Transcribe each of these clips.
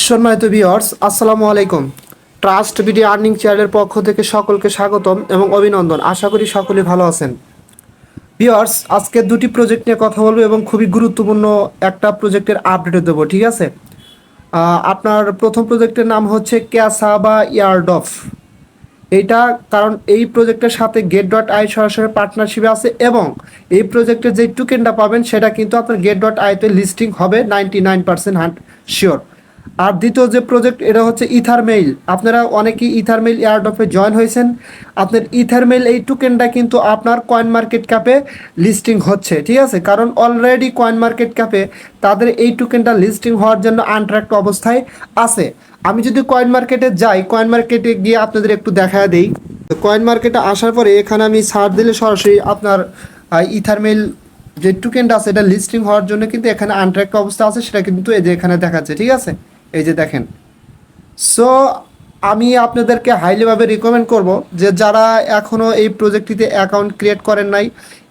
সম্মানিত ভিউয়ার্স, আসসালামু আলাইকুম। ট্রাস্ট বিডি আর্নিং চ্যানেলের পক্ষ থেকে সকলকে স্বাগতম এবং অভিনন্দন। আশা করি সকলে ভালো আছেন। ভিউয়ার্স, আজকে দুটি প্রজেক্ট নিয়ে কথা বলবো এবং খুবই গুরুত্বপূর্ণ একটা প্রজেক্টের আপডেট দেবো, ঠিক আছে? আপনার প্রথম প্রজেক্টের নাম হচ্ছে ক্যাসাভা এয়ারড্রপ। এইটা কারণ এই প্রজেক্টের সাথে get.ai সরাসরি পার্টনারশিপে আছে এবং এই প্রজেক্টের যে টোকেনটা পাবেন সেটা কিন্তু আপনার get.ai-তে লিস্টিং হবে 99% শিওর। আর দ্বিতীয় যে প্রজেক্ট, এটা হচ্ছে ইথারমেইল। আপনারা অনেকেই ইথারমেইল এয়ারড্রপে জয়েন হয়েছেন। আপনার ইথারমেইল এই টোকেনটা কিন্তু আপনার কয়েন মার্কেট ক্যাপে লিস্টিং হচ্ছে, ঠিক আছে? কারণ অলরেডি কয়েন মার্কেট ক্যাপে তাদের এই টোকেনটা লিস্টিং হওয়ার জন্য আনট্র্যাক্ট অবস্থায় আছে। আমি যদি কয়েন মার্কেটে যাই, কয়েন মার্কেটে গিয়ে আপনাদের একটু দেখা দেই। কয়েন মার্কেটে আসার পরে এখানে আমি সার্চ দিলে সরাসরি আপনার ইথারমেইল যে টোকেনটা আছে এটা লিস্টিং হওয়ার জন্য কিন্তু এখানে আনট্র্যাক্ট অবস্থা আছে, সেটা কিন্তু এই যে এখানে দেখাচ্ছে, ঠিক আছে? এই যে দেখেন। সো আমি আপনাদেরকে হাইলিভাবে রিকমেন্ড করব যে যারা এখনও এই প্রজেক্টটিতে অ্যাকাউন্ট ক্রিয়েট করেন নাই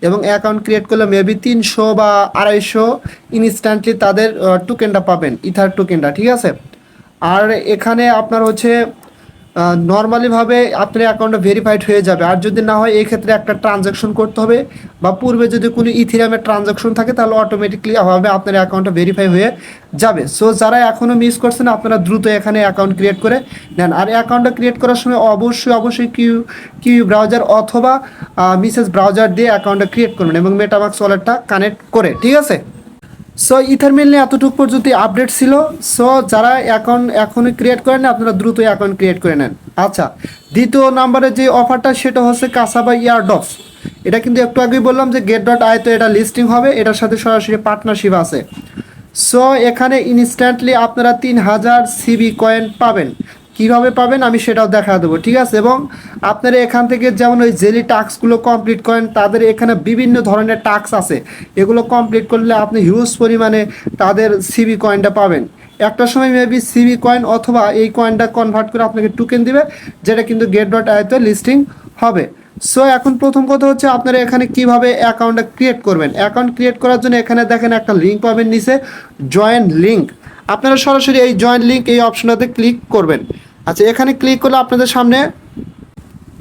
এবং অ্যাকাউন্ট ক্রিয়েট করলে মেবি 300 বা 250 ইনস্ট্যান্টলি তাদের টোকেনটা পাবেন, ইথার টোকেনটা, ঠিক আছে? আর এখানে আপনার হচ্ছে নর্মালিভাবে আপনার অ্যাকাউন্টটা ভেরিফাইড হয়ে যাবে। আর যদি না হয় এই ক্ষেত্রে একটা ট্রানজ্যাকশন করতে হবে বা পূর্বে যদি কোনো ইথিরিয়ামের ট্রানজ্যাকশন থাকে তাহলে অটোমেটিকলি হবে আপনার অ্যাকাউন্টটা ভেরিফাই হয়ে যাবে। সো যারা এখনও মিস করছেন আপনারা দ্রুত এখানে অ্যাকাউন্ট ক্রিয়েট করে নেন। আর অ্যাকাউন্টটা ক্রিয়েট করার সময় অবশ্যই কিউ ব্রাউজার অথবা মিসেস ব্রাউজার দিয়ে অ্যাকাউন্টটা ক্রিয়েট করবেন এবং মেটামাস্ক ওয়ালেটটা কানেক্ট করে, ঠিক আছে? সো ইথারমেইল নিয়ে এতটুকু পর্যন্ত আপডেট ছিল। সো যারা অ্যাকাউন্ট এখনই ক্রিয়েট করেন না আপনারা দ্রুত অ্যাকাউন্ট ক্রিয়েট করে নেন। আচ্ছা, দ্বিতীয় নাম্বারে যে অফারটা সেটা হচ্ছে কাসাভা এয়ারড্রপ। এটা কিন্তু একটু আগেই বললাম যে get.ai তো এটা লিস্টিং হবে, এটার সাথে সরাসরি পার্টনারশিপ আছে। সো এখানে ইনস্ট্যান্টলি আপনারা 3000 সিবি কয়েন পাবেন। কীভাবে পাবেন আমি সেটাও দেখা দেবো, ঠিক আছে? এবং আপনারা এখান থেকে যেমন ওই জেলি টাস্কগুলো কমপ্লিট করেন, তাদের এখানে বিভিন্ন ধরনের টাস্ক আছে, এগুলো কমপ্লিট করলে আপনি হিউজ পরিমাণে তাদের সিবি কয়েনটা পাবেন। একটা সময় মেবি সিবি কয়েন অথবা এই কয়েনটা কনভার্ট করে আপনাকে টোকেন দিবে, যেটা কিন্তু get.ai-তে লিস্টিং হবে। সো এখন প্রথম কথা হচ্ছে আপনারা এখানে কিভাবে অ্যাকাউন্টটা ক্রিয়েট করবেন। অ্যাকাউন্ট ক্রিয়েট করার জন্য এখানে দেখেন একটা লিঙ্ক পাবেন নিচে, জয়েন লিঙ্ক। আপনারা সরাসরি এই জয়েন লিঙ্ক এই অপশনটাতে ক্লিক করবেন। আচ্ছা, এখানে ক্লিক করলে আপনাদের সামনে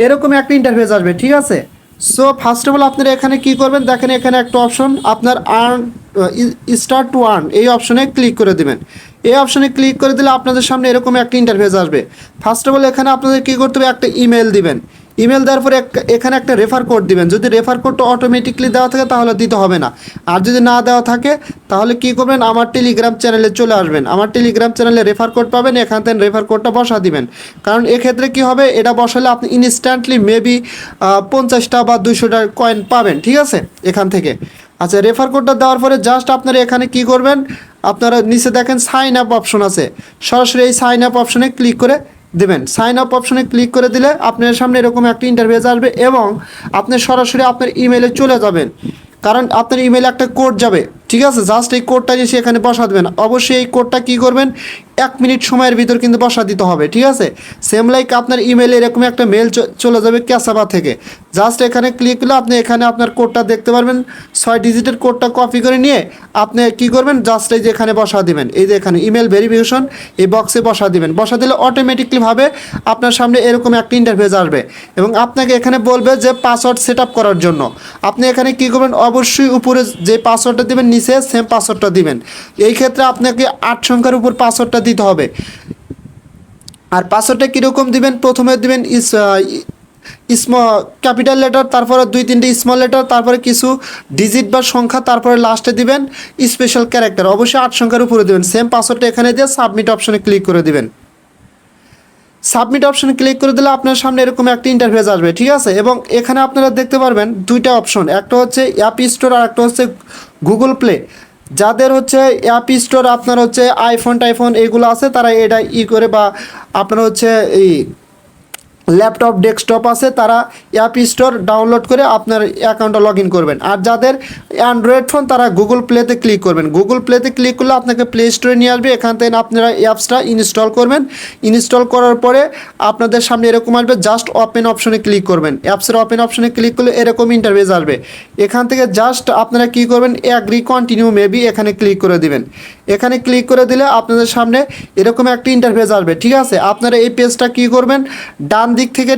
এরকম একটা ইন্টারফেস আসবে, ঠিক আছে? সো ফার্স্ট অফ অল আপনারা এখানে কি করবেন, দেখেন এখানে একটা অপশন আপনার আর্ন স্টার্ট টু আর্ন, এই অপশনে ক্লিক করে দেবেন। এই অপশনে ক্লিক করে দিলে আপনাদের সামনে এরকম একটা ইন্টারফেস আসবে। ফার্স্ট অফ অল এখানে আপনাদের কী করতে হবে, একটা ইমেল দিবেন। ইমেল দেওয়ার পরে এখানে একটা রেফার কোড দিবেন। যদি রেফার কোডটা অটোমেটিকলি দেওয়া থাকে তাহলে দিতে হবে না, আর যদি না দেওয়া থাকে তাহলে কি করবেন, আমার টেলিগ্রাম চ্যানেলে চলে আসবেন। আমার টেলিগ্রাম চ্যানেলে রেফার কোড পাবেন, এখান থেকে রেফার কোডটা বসা দিবেন। কারণ এক্ষেত্রে কি হবে, এটা বসালে আপনি ইনস্ট্যান্টলি মেবি 50টা বা 200টা কয়েন পাবেন, ঠিক আছে? এখান থেকে। আচ্ছা, রেফার কোডটা দেওয়ার পরে জাস্ট আপনারা এখানে কি করবেন, আপনারা নিচে দেখেন সাইন আপ অপশন আছে, সরাসরি এই সাইন আপ অপশনে ক্লিক করে দেবেন। সাইন আপ অপশনে ক্লিক করে দিলে আপনার সামনে এরকম একটা ইন্টারফেস আসবে এবং আপনি সরাসরি আপনার ইমেলে চলে যাবেন। কারণ আপনার ইমেলে একটা কোড যাবে, ঠিক আছে? জাস্ট এই কোডটা এসে এখানে বসা দেবেন। অবশ্যই এই কোডটা কী করবেন, 1 মিনিট সময়ের ভিতর কিন্তু বসা দিতে হবে, ঠিক আছে? সেম লাইক আপনার ইমেলে এরকম একটা মেল চলে যাবে ক্যাসাভা থেকে। জাস্ট এখানে ক্লিক করলে আপনি এখানে আপনার কোডটা দেখতে পারবেন। 6 ডিজিটের কোডটা কপি করে নিয়ে আপনি কী করবেন, জাস্ট এই যে এখানে বসা দিবেন, এই যে এখানে ইমেল ভেরিফিকেশন এই বক্সে বসা দিবেন। বসা দিলে অটোমেটিকলিভাবে আপনার সামনে এরকম একটা ইন্টারফেস আসবে এবং আপনাকে এখানে বলবে যে পাসওয়ার্ড সেট আপ করার জন্য। আপনি এখানে কী করবেন, অবশ্যই উপরে যে পাসওয়ার্ডটা দেবেন নিচে সেম পাসওয়ার্ডটা দিবেন। এই ক্ষেত্রে আপনাকে 8 সংখ্যার উপর পাসওয়ার্ডটা দিতে হবে। আর পাসওয়ার্ডটা কীরকম দিবেন, প্রথমে দিবেন ক্যাপিটাল লেটার, তারপরে 2-3টে স্মল লেটার, তারপরে কিছু ডিজিট বা সংখ্যা, তারপরে লাস্টে দিবেন স্পেশাল ক্যারেক্টার। অবশ্যই 8 সংখ্যার উপরে দেবেন। সেম পাসওয়ার্ডটা এখানে দিয়ে সাবমিট অপশনে ক্লিক করে দিবেন। সাবমিট অপশনে ক্লিক করে দিলে আপনার সামনে এরকম একটা ইন্টারফেস আসবে, ঠিক আছে? এবং এখানে আপনারা দেখতে পারবেন দুইটা অপশন, একটা হচ্ছে অ্যাপ স্টোর আর একটা হচ্ছে গুগল প্লে। যাদের হচ্ছে অ্যাপ স্টোর আপনার হচ্ছে আইফোন এগুলো আছে তারা এটা করে, বা আপনার হচ্ছে এই ল্যাপটপ ডেস্কটপ আছে তারা অ্যাপ স্টোর ডাউনলোড করে আপনার অ্যাকাউন্টটা লগ ইন করবেন। আর যাদের অ্যান্ড্রয়েড ফোন তারা গুগল প্লেতে ক্লিক করবেন। গুগল প্লেতে ক্লিক করলে আপনাকে প্লে স্টোরে নিয়ে আসবে। এখান থেকে আপনারা অ্যাপসটা ইনস্টল করবেন। ইনস্টল করার পরে আপনাদের সামনে এরকম আসবে, জাস্ট ওপেন অপশনে ক্লিক করবেন। অ্যাপসের ওপেন অপশনে ক্লিক করলে এরকম ইন্টারফেস আসবে। এখান থেকে জাস্ট আপনারা কী করবেন, অ্যাগ্রি কন্টিনিউ মেবি এখানে ক্লিক করে দিবেন। এখানে ক্লিক করে দিলে আপনাদের সামনে এরকম একটা ইন্টারফেস আসবে, ঠিক আছে। আপনারা এই পেজটা কী করবেন, ডান দিক থেকে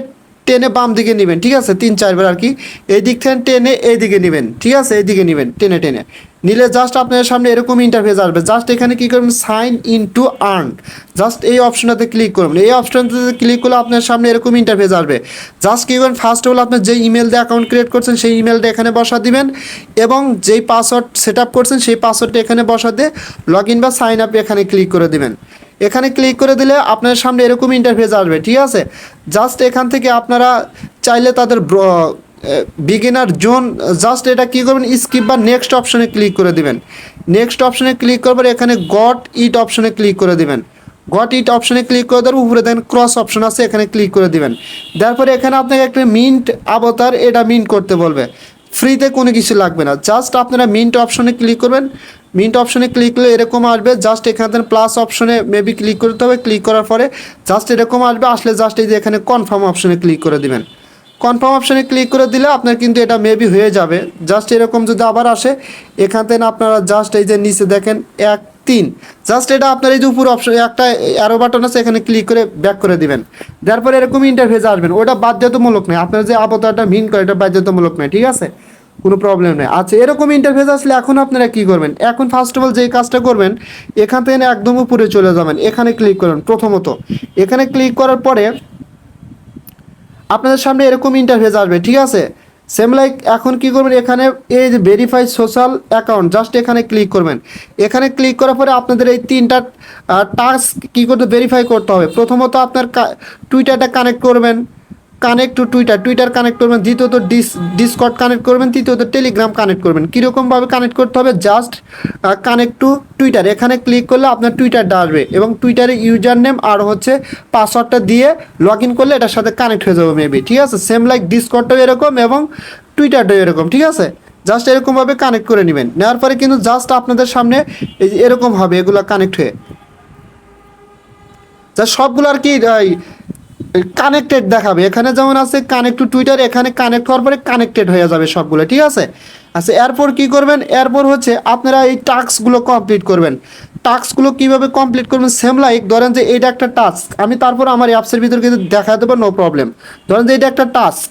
টেনে বাম দিকে নেবেন, ঠিক আছে, 3-4 বার আর কি, এই দিক থেকে টেনে এই দিকে নেবেন, ঠিক আছে, এই দিকে নেবেন টেনে টেনে নিলে জাস্ট আপনাদের সামনে এরকম ইন্টারফেস আসবে। জাস্ট এখানে কী করবেন, sign in to earn, just এই অপশনটাতে ক্লিক করবেন। এই অপশনটাতে ক্লিক করলে আপনার সামনে এরকম ইন্টারফেস আসবে। জাস্ট কী করবেন, ফার্স্ট অফ অল আপনার যে ইমেল দিয়ে অ্যাকাউন্ট ক্রিয়েট করছেন সেই ইমেলটা এখানে বসা দিবেন এবং যেই পাসওয়ার্ড সেট আপ করছেন সেই পাসওয়ার্ডটা এখানে বসা দিয়ে লগ ইন বা সাইন আপ এখানে ক্লিক করে দিবেন। এখানে ক্লিক করে দিলে আপনার সামনে এরকম ইন্টারফেস আসবে, ঠিক আছে। জাস্ট এখান থেকে আপনারা চাইলে তাদের বিগিনার জোন, জাস্ট এটা কী করবেন, স্কিপ বা নেক্সট অপশনে ক্লিক করে দিবেন। নেক্সট অপশনে ক্লিক করবার এখানে গট ইট অপশনে ক্লিক করে দিবেন। গট ইট অপশনে ক্লিক করে দেওয়ার উপরে দেখেন ক্রস অপশন আছে, এখানে ক্লিক করে দিবেন। তারপরে এখানে আপনাকে একটা মিন্ট আবতার, এটা মিন্ট করতে বলবে, ফ্রিতে কোনো কিছু লাগবে না। জাস্ট আপনারা মিন্ট অপশনে ক্লিক করবেন। মিন্ট অপশনে ক্লিক করলে এরকম আসবে, জাস্ট এখান থেকে প্লাস অপশনে মেবি ক্লিক করতে হবে। ক্লিক করার পরে জাস্ট এরকম আসবে, আসলে জাস্ট এই যে এখানে কনফার্ম অপশনে ক্লিক করে দিবেন। কনফার্ম অপশানে ক্লিক করে দিলে আপনার কিন্তু এটা মেবি হয়ে যাবে। জাস্ট এরকম যদি আবার আসে, এখান থেকে আপনারা জাস্ট এই যে নিচে দেখেন 1-3, জাস্ট এটা আপনার এই যে উপর অপশন একটা অ্যারো বাটন আছে, এখানে ক্লিক করে ব্যাক করে দিবেন। তারপরে এরকম ইন্টারফেস আসবেন, ওটা বাধ্যতামূলক নয়, আপনার যে আবতারটা মিন করে এটা বাধ্যতামূলক নয়, ঠিক আছে, কোনো প্রবলেম নেই। আচ্ছা, এরকম ইন্টারফেস আসলে এখন আপনারা কী করবেন, এখন ফার্স্ট অফ অল যেই কাজটা করবেন, এখান থেকে একদম উপরে চলে যাবেন, এখানে ক্লিক করবেন। প্রথমত এখানে ক্লিক করার পরে আপনাদের সামনে এরকম ইন্টারফেস আসবে, ঠিক আছে। সেম লাইক এখন কী করবেন, এখানে এই যে ভেরিফাই সোশ্যাল অ্যাকাউন্ট, জাস্ট এখানে ক্লিক করবেন। এখানে ক্লিক করার পরে আপনাদের এই 3টা টাস্ক কী করতে ভেরিফাই করতে হবে। প্রথমত আপনার টুইটারটা কানেক্ট করবেন, কানেক্ট টু টুইটার কানেক্ট করবেন। দ্বিতীয়ত ডিসকর্ড কানেক্ট করবেন। তৃতীয়ত টেলিগ্রাম কানেক্ট করবেন। কীরকমভাবে কানেক্ট করতে হবে, জাস্ট কানেক্ট টু টুইটার, এখানে ক্লিক করলে আপনার টুইটারটা আসবে এবং টুইটারের ইউজার নেম আর হচ্ছে পাসওয়ার্ডটা দিয়ে লগ ইন করলে এটার সাথে কানেক্ট হয়ে যাবে মেবি, ঠিক আছে। সেম লাইক ডিসকর্ডটাও এরকম এবং টুইটারটাও এরকম, ঠিক আছে। জাস্ট এরকমভাবে কানেক্ট করে নেবেন। নেওয়ার পরে কিন্তু জাস্ট আপনাদের সামনে এই যে এরকম হবে, এগুলো কানেক্ট হয়ে জাস্ট সবগুলো আর কি কানেক্টেড দেখাবে। এখানে যেমন আছে কানেক্ট টু টুইটার, এখানে কানেক্ট হওয়ার পরে কানেক্টেড হয়ে যাবে সবগুলো, ঠিক আছে। আচ্ছা, এরপর কী করবেন, এরপর হচ্ছে আপনারা এই টাস্কগুলো কমপ্লিট করবেন। টাস্কগুলো কীভাবে কমপ্লিট করবেন, সেম লাইক ধরেন যে এটা একটা টাস্ক, আমি তারপর আমার অ্যাপসের ভিতরে কিন্তু দেখা দেবো, নো প্রবলেম। ধরেন যে এটা একটা টাস্ক,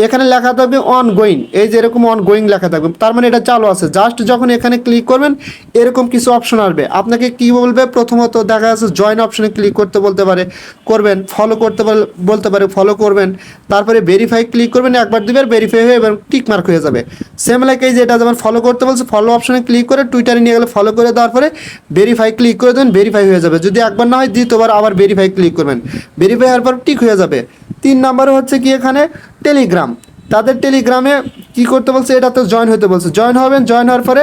এখানে লেখা থাকবে অন গোয়িং, এই যে এরকম অন গোয়িং লেখা থাকবে, তার মানে এটা চালু আছে। জাস্ট যখন এখানে ক্লিক করবেন এরকম কিছু অপশন আসবে, আপনাকে কি বলবে, প্রথমত দেখা যাচ্ছে জয়েন অপশনে ক্লিক করতে বলতে পারে, করবেন। ফলো করতে বলতে পারে, ফলো করবেন। তারপরে ভেরিফাই ক্লিক করবেন, একবার দুবার ভেরিফাই হয়ে এবার টিক মার্ক হয়ে যাবে। সেম লাইক এই যে এটা যেমন ফলো করতে বলছে, ফলো অপশনে ক্লিক করে টুইটারে নিয়ে গেলে ফলো করে দেওয়ার পরে ভেরিফাই ক্লিক করে দেবেন, ভেরিফাই হয়ে যাবে। যদি একবার না হয় দ্বিতীয়বার আবার ভেরিফাই ক্লিক করবেন, ভেরিফাই হওয়ার পর টিক হয়ে যাবে। 3 নম্বরে হচ্ছে কি, এখানে টেলিগ্রাম, তাদের টেলিগ্রামে কি করতে বলছে, এটাতে জয়েন হতে বলছে, জয়েন হবেন। জয়েন হওয়ার পরে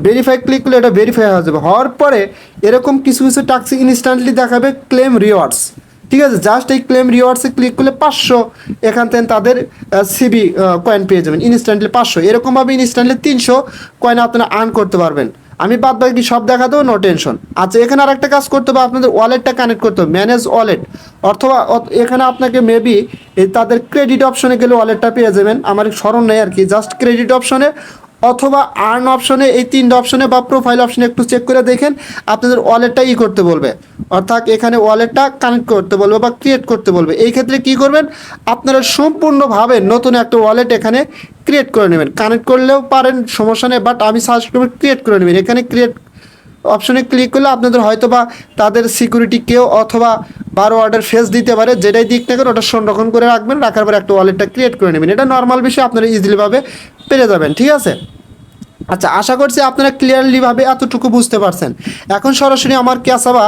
ভেরিফাই ক্লিক করলে এটা ভেরিফাই হয়ে যাবে। হওয়ার পরে এরকম কিছু কিছু টাস্ক ইনস্ট্যান্টলি দেখাবে ক্লেম রিওয়ার্ডস, ঠিক আছে। জাস্ট এই ক্লেম রিওয়ার্ডসে ক্লিক করলে 500 এখান থেকে তাদের সিবি কয়েন পেয়ে যাবেন ইনস্ট্যান্টলি 500। এরকমভাবে ইনস্ট্যান্টলি 300 কয়েন আপনারা আর্ন করতে পারবেন। আমি বাদ বাকি সব দেখা দেবো, নো টেনশন। আচ্ছা, এখানে আরেকটা কাজ করতে হবে, আপনাদের ওয়ালেটটা কানেক্ট করতে হবে, ম্যানেজ ওয়ালেট, অথবা এখানে আপনাকে মেবি তাদের ক্রেডিট অপশনে গেলে ওয়ালেটটা পেয়ে যাবেন, আমার স্মরণ নেই আর কি। জাস্ট ক্রেডিট অপশনে অথবা আর্ন অপশনে, এই 3টা অপশনে বা প্রোফাইল অপশনে একটু চেক করে দেখেন, আপনাদের ওয়ালেটটা করতে বলবে, অর্থাৎ এখানে ওয়ালেটটা কানেক্ট করতে বলবে বা ক্রিয়েট করতে বলবে। এই ক্ষেত্রে কী করবেন, আপনারা সম্পূর্ণভাবে নতুন একটা ওয়ালেট এখানে ক্রিয়েট করে নেবেন। কানেক্ট করলেও পারেন, সমস্যা নেই, বাট আমি সাজেস্ট করব ক্রিয়েট করে নেবেন। এখানে ক্রিয়েট অপশনে ক্লিক করলে আপনাদের হয়তো বা তাদের সিকিউরিটি কেউ অথবা 12 ওয়ার্ডের ফেস দিতে পারে, যেটাই দিক না করে ওটা সংরক্ষণ করে রাখবেন, রাখার পর একটা ওয়ালেটটা ক্রিয়েট করে নেবেন। এটা নর্মাল বিষয়, আপনারা ইজিলিভাবে পেরে যাবেন, ঠিক আছে। আচ্ছা, আশা করছি আপনারা ক্লিয়ারলিভাবে এতটুকু বুঝতে পারছেন। এখন সরাসরি আমার ক্যাসাভা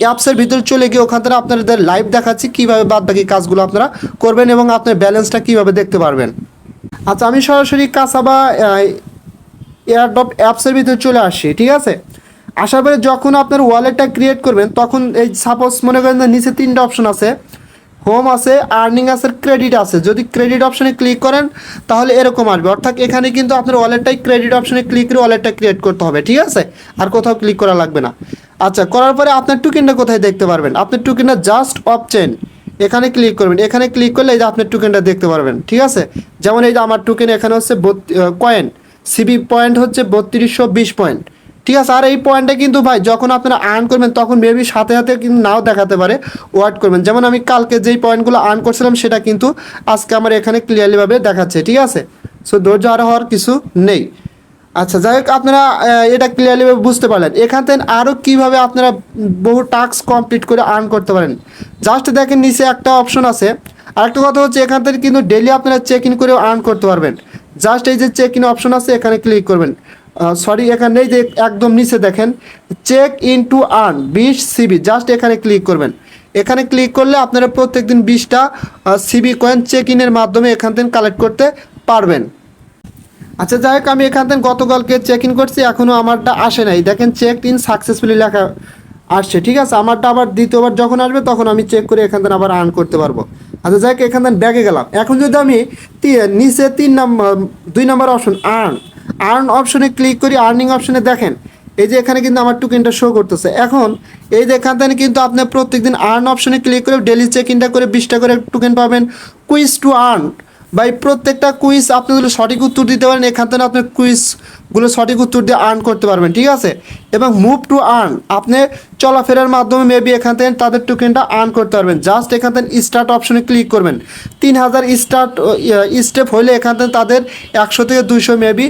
অ্যাপসের ভিতরে চলে গিয়ে ওখান থেকে আপনাদের লাইভ দেখাচ্ছি কীভাবে বাদবাকি কাজগুলো আপনারা করবেন এবং আপনার ব্যালেন্সটা কীভাবে দেখতে পারবেন। আচ্ছা, আমি সরাসরি ক্যাসাভা এয়ারড্রপ অ্যাপসের ভিতরে চলে আসছি, ঠিক আছে। আসার পরে যখন আপনার ওয়ালেটটা ক্রিয়েট করবেন, তখন এই সাপোজ মনে করেন যে নিচে 3টা অপশন আছে, হোম আছে, আর্নিং আছে, ক্রেডিট আছে। যদি ক্রেডিট অপশনে ক্লিক করেন তাহলে এরকম আসবে, অর্থাৎ এখানে কিন্তু আপনার ওয়ালেটটাই ক্রেডিট অপশনে ক্লিক করে ওয়ালেটটা ক্রিয়েট করতে হবে, ঠিক আছে, আর কোথাও ক্লিক করা লাগবে না। আচ্ছা, করার পরে আপনার টোকেনটা কোথায় দেখতে পারবেন, আপনার টোকেনটা জাস্ট অফ চেন, এখানে ক্লিক করবেন। এখানে ক্লিক করলে এই যে আপনার টোকেনটা দেখতে পারবেন, ঠিক আছে। যেমন এই যে আমার টোকেন এখানে হচ্ছে কয়েন সিবি পয়েন্ট হচ্ছে 3220 পয়েন্ট, ঠিক আছে। আর এই পয়েন্টটা কিন্তু ভাই যখন আপনারা আর্ন করবেন তখন মেবি সাথে সাথে কিন্তু নাও দেখাতে পারে, ওয়েট করবেন। যেমন আমি কালকে যেই পয়েন্টগুলো আর্ন করছিলাম সেটা কিন্তু আজকে আমার এখানে ক্লিয়ারলিভাবে দেখাচ্ছে, ঠিক আছে। সো ধৈর্য হারা হওয়ার কিছু নেই। আচ্ছা, যাই হোক, আপনারা এটা ক্লিয়ারলি বুঝতে পারলেন। এখান থেকে আরও কীভাবে আপনারা বহু টাস্ক কমপ্লিট করে আর্ন করতে পারেন। জাস্ট দেখেন নিচে একটা অপশন আছে। আরেকটা কথা হচ্ছে এখান থেকে কিন্তু ডেলি আপনারা চেক ইন করে আর্ন করতে পারবেন। জাস্ট এই যে চেক ইন অপশন আছে এখানে ক্লিক করবেন। সরি, এখানে এই যে একদম নিচে দেখেন check in to earn 20 CB, just এখানে ক্লিক করবেন। এখানে ক্লিক করলে আপনারা প্রত্যেক দিন 20টা সিবি কয়েন চেক ইনের মাধ্যমে এখান থেকে কালেক্ট করতে পারবেন। আচ্ছা, যাই হোক, আমি এখান থেকে গতকালকে চেক ইন করছি, এখনও আমারটা আসে নাই। দেখেন চেক ইন সাকসেসফুলি লেখা আসছে, ঠিক আছে। আমারটা আবার দ্বিতীয়বার যখন আসবে তখন আমি চেক করে এখান থেকে আবার আর্ন করতে পারবো। আচ্ছা, যাই হোক, এখান থেকে ব্যাগে গেলাম। এখন যদি আমি নিচে 2 নম্বর অপশন আর্ন অপশনে ক্লিক করি, আর্নিং অপশনে দেখেন এই যে এখানে কিন্তু আমার টোকেনটা শো করতেছে। এখন এই যে এখান থেকে কিন্তু আপনি প্রত্যেকদিন আর্ন অপশনে ক্লিক করে ডেলি চেক ইনটা করে 20টা করে টোকেন পাবেন। কুইজ টু আর্ন, ভাই প্রত্যেকটা কুইজ আপনি যদি সঠিক উত্তর দিতে পারেন এখান থেকে আপনার কুইজগুলো সঠিক উত্তর দিয়ে আর্ন করতে পারবেন, ঠিক আছে। এবং মুভ টু আর্ন, আপনি চলাফেরার মাধ্যমে মেবি এখান থেকে তাদের টোকেনটা আর্ন করতে পারবেন। জাস্ট এখান থেকে স্টার্ট অপশনে ক্লিক করবেন। 3000 স্টেপ হলে এখান থেকে তাদের 100 থেকে 200 মেবি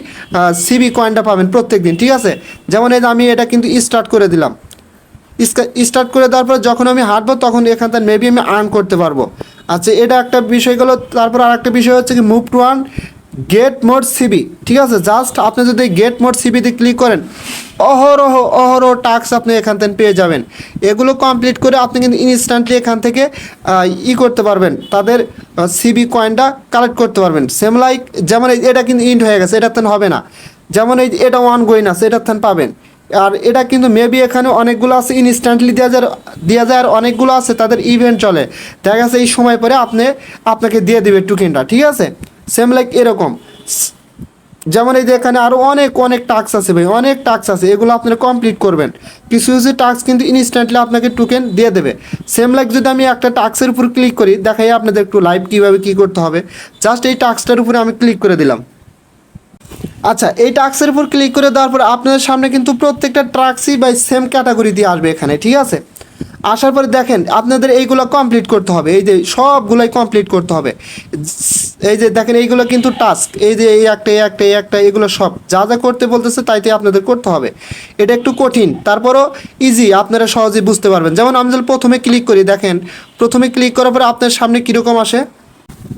সিবি কয়েনটা পাবেন প্রত্যেক দিন, ঠিক আছে। যেমন এই যে আমি এটা কিন্তু স্টার্ট করে দিলাম। স্টার্ট করে দেওয়ার পর যখন আমি হাঁটবো তখন এখান থেকে মেবি আমি আর্ন করতে পারবো। আচ্ছা, এটা একটা বিষয় গেলো। তারপর আর একটা বিষয় হচ্ছে কি move to earn get more CB, ঠিক আছে। জাস্ট আপনি যদি গেট মোর সিবিতে ক্লিক করেন অহরহ টাস্ক আপনি এখান থেকে পেয়ে যাবেন। এগুলো কমপ্লিট করে আপনি কিন্তু ইনস্ট্যান্টলি এখান থেকে করতে পারবেন, তাদের সিবি কয়েনটা কালেক্ট করতে পারবেন। সেম লাইক যেমন এটা কিন্তু ইন্ড হয়ে গেছে, এটার হবে না। যেমন এটা ওয়ান গোয়িং আছে, এটার পাবেন। আর এটা কিন্তু মেবি এখানে অনেকগুলো আছে ইনস্ট্যান্টলি দেওয়া যায়, আর অনেকগুলো আছে তাদের ইভেন্ট চলে, দেখা গেছে এই সময় পরে আপনাকে দিয়ে দেবে টোকেনটা, ঠিক আছে। সেম লাইক এরকম। যেমন এই যে এখানে আরও অনেক টাস্ক আছে ভাই, অনেক টাস্ক আছে, এগুলো আপনারা কমপ্লিট করবেন। কিছু টাস্ক কিন্তু ইনস্ট্যান্টলি আপনাকে টোকেন দিয়ে দেবে। সেম লাইক যদি আমি একটা টাস্কের উপর ক্লিক করি, দেখাই আপনাদের একটু লাইভ কীভাবে কী করতে হবে। জাস্ট এই টাস্কটার উপরে আমি ক্লিক করে দিলাম। আচ্ছা, এই টাস্কের উপর ক্লিক করে দেওয়ার পর আপনাদের সামনে কিন্তু প্রত্যেকটা টাস্কই বাই সেম ক্যাটাগরি দিয়ে আসবে এখানে, ঠিক আছে। আসার পরে দেখেন আপনাদের এইগুলো কমপ্লিট করতে হবে, এই যে সবগুলোই কমপ্লিট করতে হবে। এই যে দেখেন এইগুলো কিন্তু টাস্ক, এই যে এই একটা এগুলো সব যা যা করতে বলতেছে তাইতে আপনাদের করতে হবে। এটা একটু কঠিন, তারপরও ইজি, আপনারা সহজেই বুঝতে পারবেন। যেমন আমি যদি প্রথমে ক্লিক করি, দেখেন প্রথমে ক্লিক করার পরে আপনার সামনে কীরকম আসে।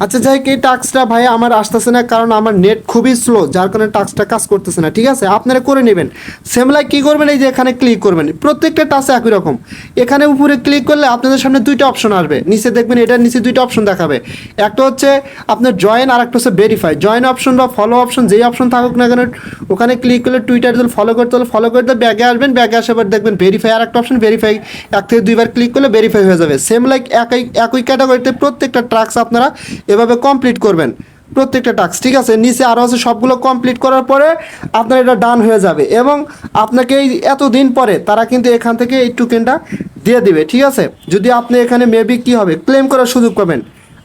আচ্ছা, যাই হোক, এই টাস্কটা ভাই আমার আসতেছে না, কারণ আমার নেট খুবই স্লো, যার কারণে টাস্কটা কাজ করতেছে না, ঠিক আছে। আপনারা করে নেবেন। সেম লাইক কী করবেন, এই যে এখানে ক্লিক করবেন। প্রত্যেকটা টাস্ক একই রকম। এখানে উপরে ক্লিক করলে আপনাদের সামনে 2টা অপশন আসবে, নিচে দেখবেন এটার নিচে 2টা অপশন দেখাবে। একটা হচ্ছে আপনার জয়েন, আর একটা হচ্ছে ভেরিফাই। জয়েন অপশন বা ফলো অপশন যেই অপশন থাকুক না কেন, ওখানে ক্লিক করলে টুইটার যদি ফলো করতে হলে ফলো করতে ব্যাগে আসবেন, ব্যাগে আসার পর দেখবেন ভেরিফাই আর একটা অপশন, ভেরিফাই 1 থেকে 2বার ক্লিক করলে ভেরিফাই হয়ে যাবে। সেম লাইক একই ক্যাটাগরিতে প্রত্যেকটা টাস্ক আপনারা এভাবে কমপ্লিট করবেন, প্রত্যেকটা টাস্ক, ঠিক আছে। নিচে আরও আছে, সবগুলো কমপ্লিট করার পরে আপনার এটা ডান হয়ে যাবে, এবং আপনাকে এই এতদিন পরে তারা কিন্তু এখান থেকে এই টোকেনটা দিয়ে দিবে, ঠিক আছে। যদি আপনি এখানে মেবি কী হবে, ক্লেম করার সুযোগ পাবেন,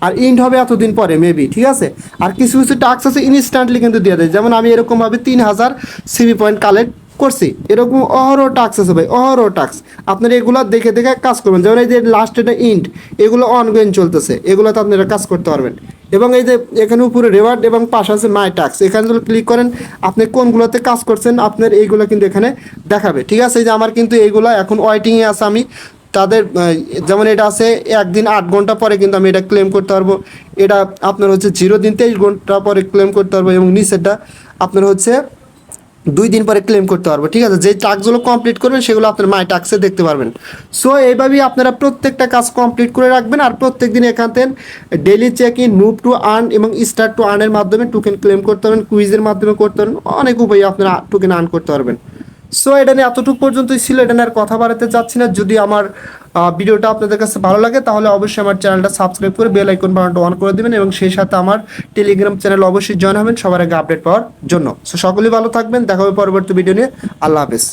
আর ইন্ড হবে এতদিন পরে মেবি, ঠিক আছে। আর কিছু টাস্ক আছে ইনস্ট্যান্টলি কিন্তু দিয়ে দেয়। যেমন আমি এরকমভাবে 3000 সিবি পয়েন্ট কালেক্ট করছি, এরকম অহরহ টাস্ক আছে ভাই, অহরহ টাস্ক। আপনারা এগুলো দেখে দেখে কাজ করবেন। যেমন এই যে লাস্ট এটা ইন্ড, এগুলো অনগোয়িং চলতেছে, এগুলোতে আপনারা কাজ করতে পারবেন। এবং এই যে এখানে উপরে রেওয়ার্ড এবং পাশে আছে মাই টাস্ক, এখানে যদি ক্লিক করেন আপনি কোনগুলোতে কাজ করছেন আপনার এইগুলো কিন্তু এখানে দেখাবে, ঠিক আছে। এই যে আমার কিন্তু এইগুলো এখন ওয়েটিংয়ে আছে, আমি তাদের যেমন এটা আছে 1 দিন 8 ঘন্টা পরে কিন্তু আমি এটা ক্লেম করতে পারবো। এটা আপনার হচ্ছে 0 দিন 23 ঘন্টা পরে ক্লেম করতে পারবো, এবং নিচেরটা আপনার হচ্ছে 2 দিন পরে ক্লেম করতে পারবো, ঠিক আছে। যে টাস্কগুলো কমপ্লিট করবেন সেগুলো আপনার মাই টাস্কে দেখতে পারবেন। সো এইভাবেই আপনারা প্রত্যেকটা কাজ কমপ্লিট করে রাখবেন, আর প্রত্যেক দিন এখান থেকে daily check in, move to earn এবং স্টার্ট টু আর্নের মাধ্যমে টোকেন ক্লেম করতে পারবেন, কুইজের মাধ্যমে করতে পারবেন, অনেক উপায়ে আপনারা টোকেন আর্ন করতে পারবেন। সো এটা নিয়ে এতটুকু পর্যন্তই ছিল, এটা নিয়ে আর কথা বাড়াতে যাচ্ছি না। যদি আমার ভিডিওটা আপনাদের কাছে ভালো লাগে তাহলে অবশ্যই আমার চ্যানেলটা সাবস্ক্রাইব করে বেল আইকন বাটনটা অন করে দেবেন, এবং সেই সাথে আমার টেলিগ্রাম চ্যানেল অবশ্যই জয়েন হবেন সবার আগে আপডেট পাওয়ার জন্য। সো সকলেই ভালো থাকবেন, দেখা হবে পরবর্তী ভিডিও নিয়ে। আল্লাহ হাফেজ।